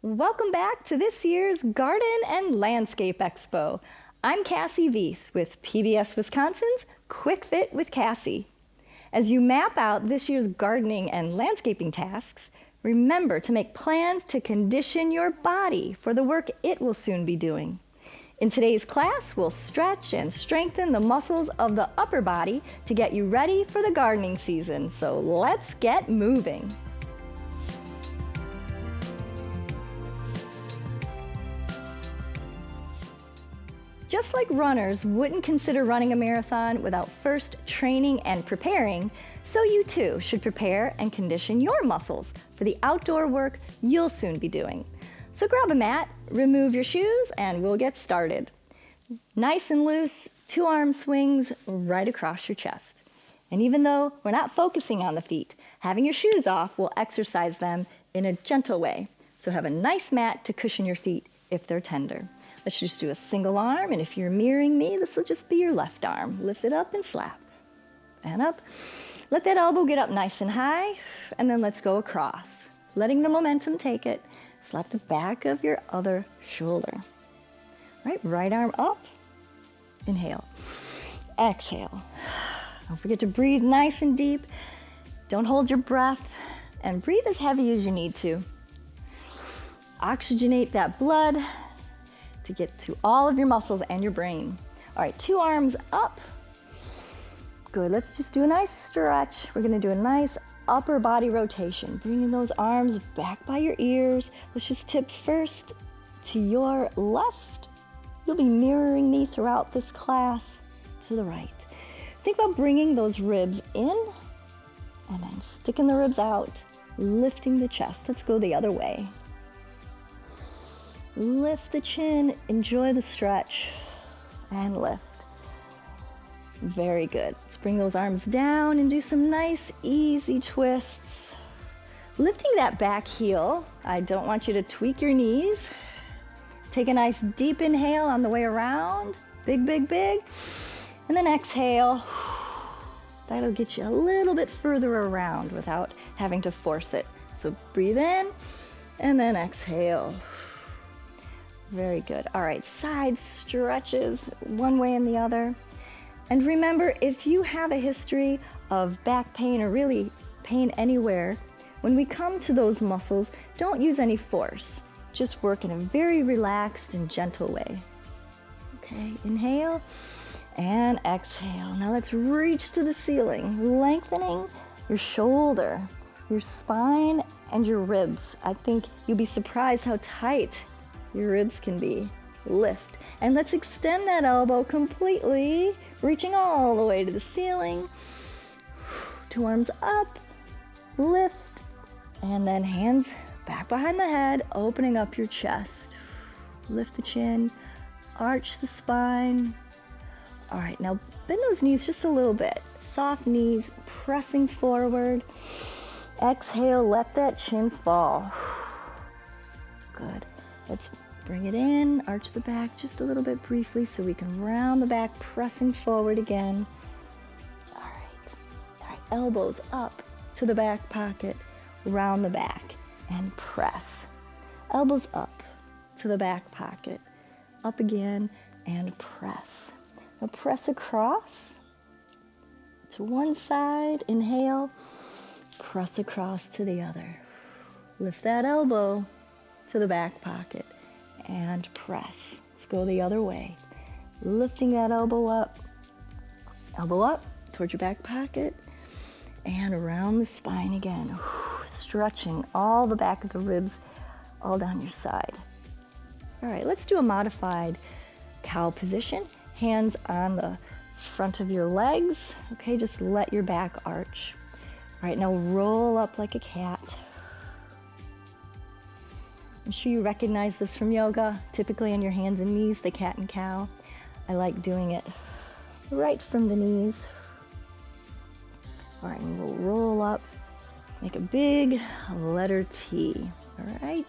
Welcome back to this year's Garden and Landscape Expo. I'm Cassie Veith with PBS Wisconsin's Quick Fit with Cassie. As you map out this year's gardening and landscaping tasks, remember to make plans to condition your body for the work it will soon be doing. In today's class, we'll stretch and strengthen the muscles of the upper body to get you ready for the gardening season. So let's get moving. Just like runners wouldn't consider running a marathon without first training and preparing, so you too should prepare and condition your muscles for the outdoor work you'll soon be doing. So grab a mat, remove your shoes, and we'll get started. Nice and loose, 2-arm swings right across your chest. And even though we're not focusing on the feet, having your shoes off will exercise them in a gentle way. So have a nice mat to cushion your feet if they're tender. Let's just do a single arm, and if you're mirroring me, this will just be your left arm. Lift it up and slap, and up. Let that elbow get up nice and high, and then let's go across. Letting the momentum take it, slap the back of your other shoulder. Right arm up, inhale, exhale. Don't forget to breathe nice and deep. Don't hold your breath, and breathe as heavy as you need to. Oxygenate that blood to get to all of your muscles and your brain. All right, 2 arms up. Good, let's just do a nice stretch. We're gonna do a nice upper body rotation, bringing those arms back by your ears. Let's just tip first to your left. You'll be mirroring me throughout this class to the right. Think about bringing those ribs in and then sticking the ribs out, lifting the chest. Let's go the other way. Lift the chin, enjoy the stretch, and lift. Very good. Let's bring those arms down and do some nice, easy twists. Lifting that back heel, I don't want you to tweak your knees. Take a nice deep inhale on the way around. Big, big, big. And then exhale. That'll get you a little bit further around without having to force it. So breathe in, and then exhale. Very good. All right, side stretches one way and the other. And remember, if you have a history of back pain or really pain anywhere, when we come to those muscles, don't use any force. Just work in a very relaxed and gentle way. Okay, inhale and exhale. Now let's reach to the ceiling, lengthening your shoulder, your spine, and your ribs. I think you'll be surprised how tight your ribs can be. Lift. And let's extend that elbow completely, reaching all the way to the ceiling. 2 arms up, lift, and then hands back behind the head, opening up your chest. Lift the chin, arch the spine. All right, now bend those knees just a little bit. Soft knees, pressing forward. Exhale, let that chin fall. Good. Let's bring it in, arch the back just a little bit briefly so we can round the back, pressing forward again. All right, elbows up to the back pocket, round the back, and press. Elbows up to the back pocket, up again, and press. Now press across to one side, inhale, press across to the other. Lift that elbow to the back pocket and press. Let's go the other way. Lifting that elbow up towards your back pocket and around the spine again. Stretching all the back of the ribs all down your side. All right, let's do a modified cow position. Hands on the front of your legs. Okay, just let your back arch. All right, now roll up like a cat. I'm sure you recognize this from yoga, typically on your hands and knees, the cat and cow. I like doing it right from the knees. All right, and we'll roll up, make a big letter T. All right,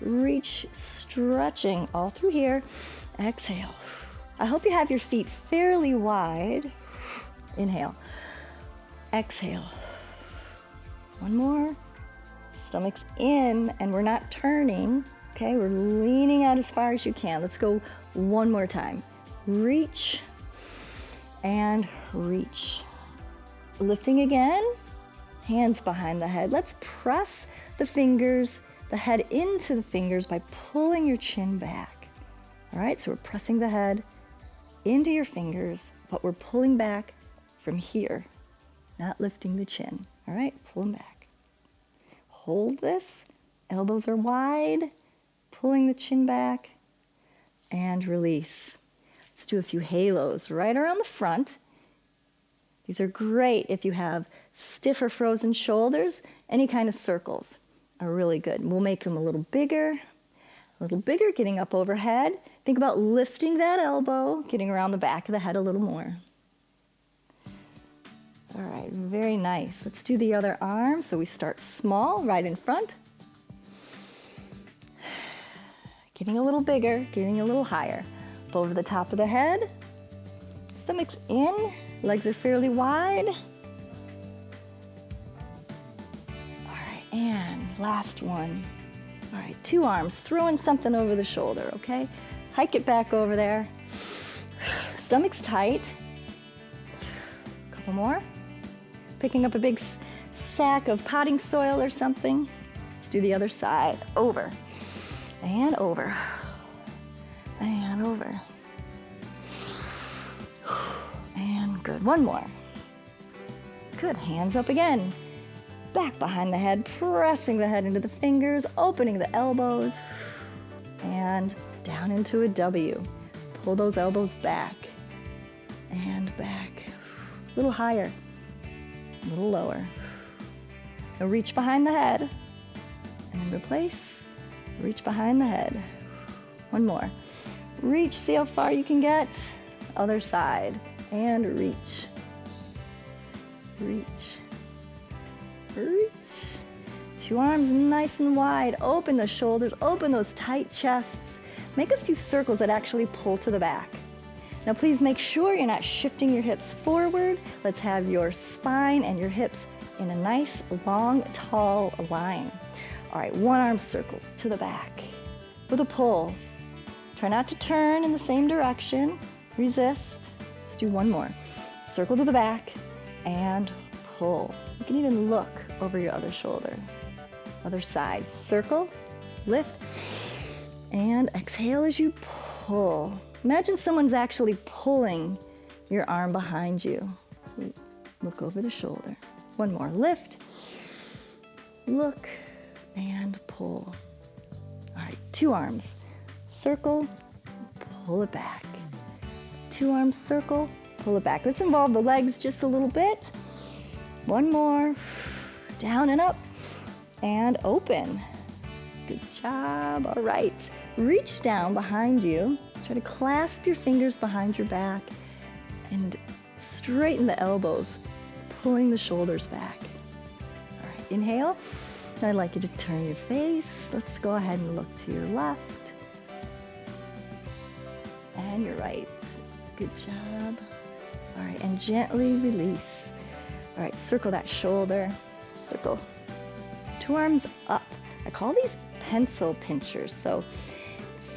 reach, stretching all through here. Exhale. I hope you have your feet fairly wide. Inhale. Exhale. One more. Stomach's in, and we're not turning. Okay, we're leaning out as far as you can. Let's go one more time. Reach and reach. Lifting again, hands behind the head. Let's press the fingers, the head into the fingers by pulling your chin back. All right, so we're pressing the head into your fingers, but we're pulling back from here, not lifting the chin. All right, pull them back. Hold this, elbows are wide, pulling the chin back, and release. Let's do a few halos right around the front. These are great if you have stiff or frozen shoulders. Any kind of circles are really good. We'll make them a little bigger, getting up overhead. Think about lifting that elbow, getting around the back of the head a little more. All right, very nice. Let's do the other arm. So we start small, right in front. Getting a little bigger, getting a little higher. Up over the top of the head. Stomach's in, legs are fairly wide. All right, and last one. All right, two arms, throwing something over the shoulder, okay? Hike it back over there. Stomach's tight. Couple more. Picking up a big sack of potting soil or something. Let's do the other side. Over and over and over. And good. One more. Good. Hands up again. Back behind the head, pressing the head into the fingers, opening the elbows, and down into a W. Pull those elbows back and back. A little higher, a little lower. Now reach behind the head and replace. Reach behind the head. One more. Reach, see how far you can get. Other side. And reach. Reach. Reach. Two arms nice and wide. Open the shoulders, open those tight chests. Make a few circles that actually pull to the back. Now please make sure you're not shifting your hips forward. Let's have your spine and your hips in a nice, long, tall line. All right, one arm circles to the back with a pull. Try not to turn in the same direction. Resist. Let's do one more. Circle to the back and pull. You can even look over your other shoulder. Other side. Circle, lift, and exhale as you pull. Imagine someone's actually pulling your arm behind you. Look over the shoulder. One more. Lift, look, and pull. All right, two arms. Circle, pull it back. Two arms, circle, pull it back. Let's involve the legs just a little bit. One more. Down and up and open. Good job. All right. Reach down behind you. Try to clasp your fingers behind your back and straighten the elbows, pulling the shoulders back. All right. Inhale. Now I'd like you to turn your face. Let's go ahead and look to your left and your right. Good job. All right. And gently release. All right. Circle that shoulder. Circle. Two arms up. I call these pencil pinchers. So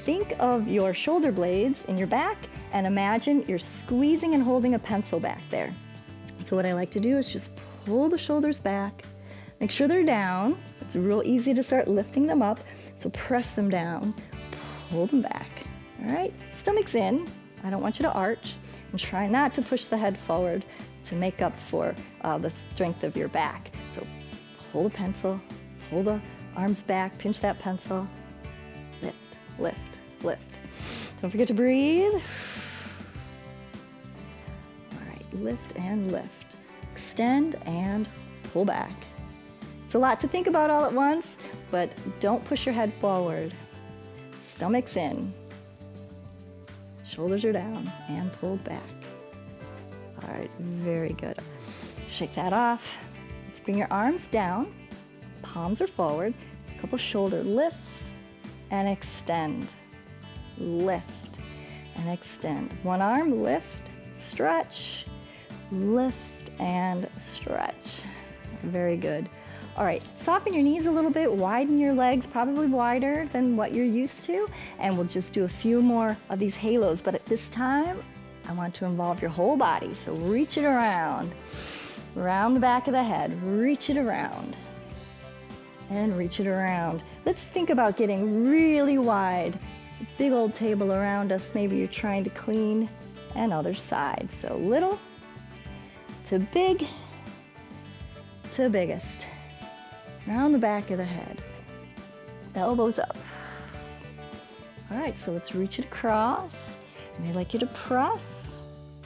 think of your shoulder blades in your back and imagine you're squeezing and holding a pencil back there. So what I like to do is just pull the shoulders back. Make sure they're down. It's real easy to start lifting them up. So press them down, pull them back. All right, stomach's in. I don't want you to arch. And try not to push the head forward to make up for the strength of your back. So pull the pencil, pull the arms back, pinch that pencil, lift, lift, lift. Don't forget to breathe. All right, lift and lift. Extend and pull back. It's a lot to think about all at once, but don't push your head forward. Stomach's in. Shoulders are down and pulled back. All right, very good. Shake that off. Let's bring your arms down. Palms are forward. A couple shoulder lifts and extend. Lift and extend. One arm, lift, stretch, lift and stretch. Very good. All right, soften your knees a little bit, widen your legs, probably wider than what you're used to, and we'll just do a few more of these halos. But at this time, I want to involve your whole body, so reach it around the back of the head, reach it around, and reach it around. Let's think about getting really wide. Big old table around us, maybe you're trying to clean, and other side. So little to big to biggest. Around the back of the head. Elbows up. All right, so let's reach it across. And I'd like you to press.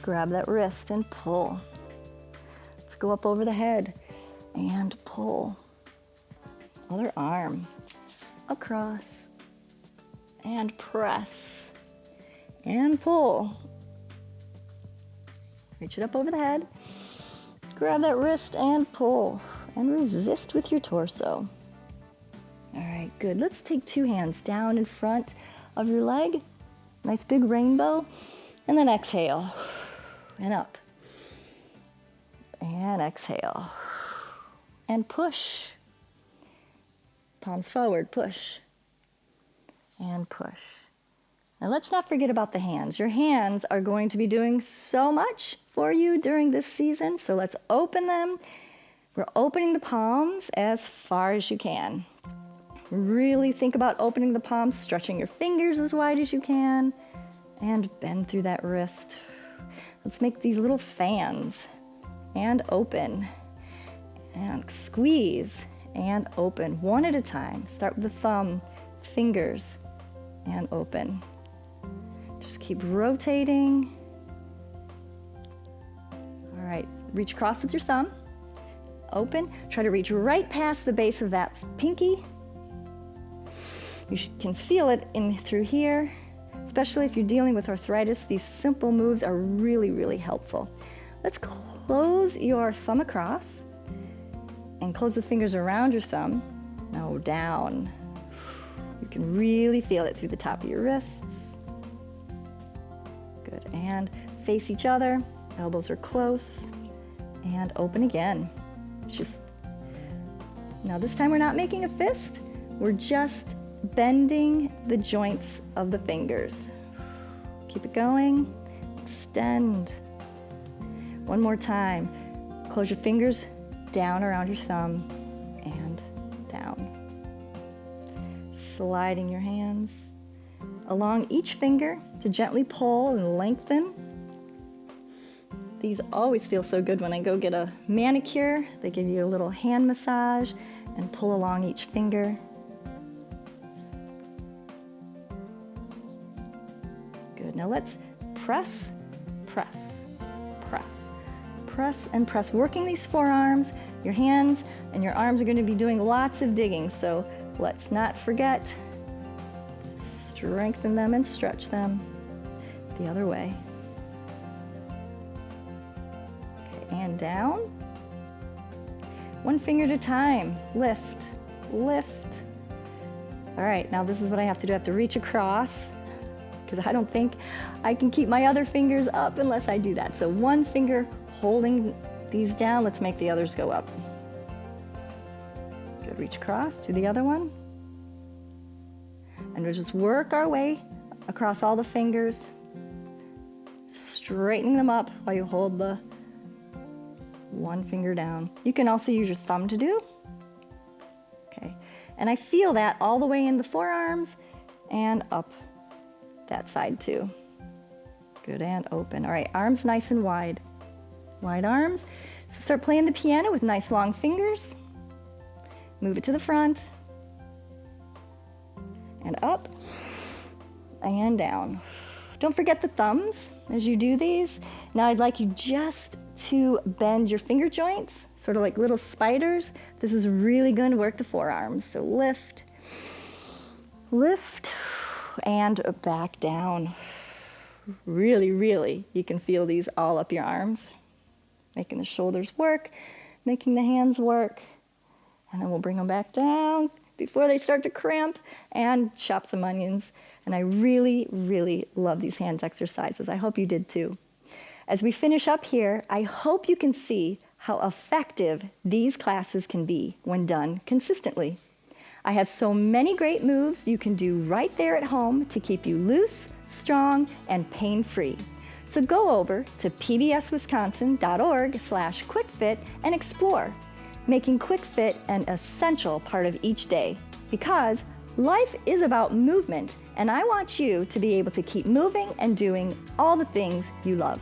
Grab that wrist and pull. Let's go up over the head and pull. Other arm. Across. And press. And pull. Reach it up over the head. Grab that wrist and pull. And resist with your torso. All right, good. Let's take two hands down in front of your leg. Nice big rainbow. And then exhale. And up. And exhale. And push. Palms forward, push. And push. Now let's not forget about the hands. Your hands are going to be doing so much for you during this season, so let's open them. We're opening the palms as far as you can. Really think about opening the palms, stretching your fingers as wide as you can, and bend through that wrist. Let's make these little fans, and open, and squeeze, and open, one at a time. Start with the thumb, fingers, and open. Just keep rotating. All right, reach across with your thumb. Open. Try to reach right past the base of that pinky. You can feel it in through here, especially if you're dealing with arthritis. These simple moves are really, really helpful. Let's close your thumb across and close the fingers around your thumb. Now down. You can really feel it through the top of your wrists. Good. And face each other. Elbows are close. And open again. Just now this time we're not making a fist, we're just bending the joints of the fingers. Keep it going, extend. One more time, close your fingers down around your thumb and down. Sliding your hands along each finger to gently pull and lengthen. These always feel so good when I go get a manicure. They give you a little hand massage and pull along each finger. Good. Now let's press, press, press, press, and press. Working these forearms, your hands and your arms are going to be doing lots of digging, so let's not forget to strengthen them and stretch them the other way. And down. One finger at a time. Lift, lift. All right, now this is what I have to do. I have to reach across because I don't think I can keep my other fingers up unless I do that. So one finger holding these down. Let's make the others go up. Good, reach across to the other one. And we'll just work our way across all the fingers, straightening them up while you hold the one finger down. You can also use your thumb to do. Okay, and I feel that all the way in the forearms and up that side too. Good, and open. All right, arms nice and wide. Wide arms. So start playing the piano with nice long fingers. Move it to the front. And up and down. Don't forget the thumbs as you do these. Now I'd like you just to bend your finger joints, sort of like little spiders. This is really going to work the forearms. So lift, lift, and back down. Really, really, you can feel these all up your arms. Making the shoulders work, making the hands work. And then we'll bring them back down before they start to cramp and chop some onions. And I really, really love these hands exercises. I hope you did too. As we finish up here, I hope you can see how effective these classes can be when done consistently. I have so many great moves you can do right there at home to keep you loose, strong, and pain-free. So go over to pbswisconsin.org/QuickFit and explore, making QuickFit an essential part of each day, because life is about movement, and I want you to be able to keep moving and doing all the things you love.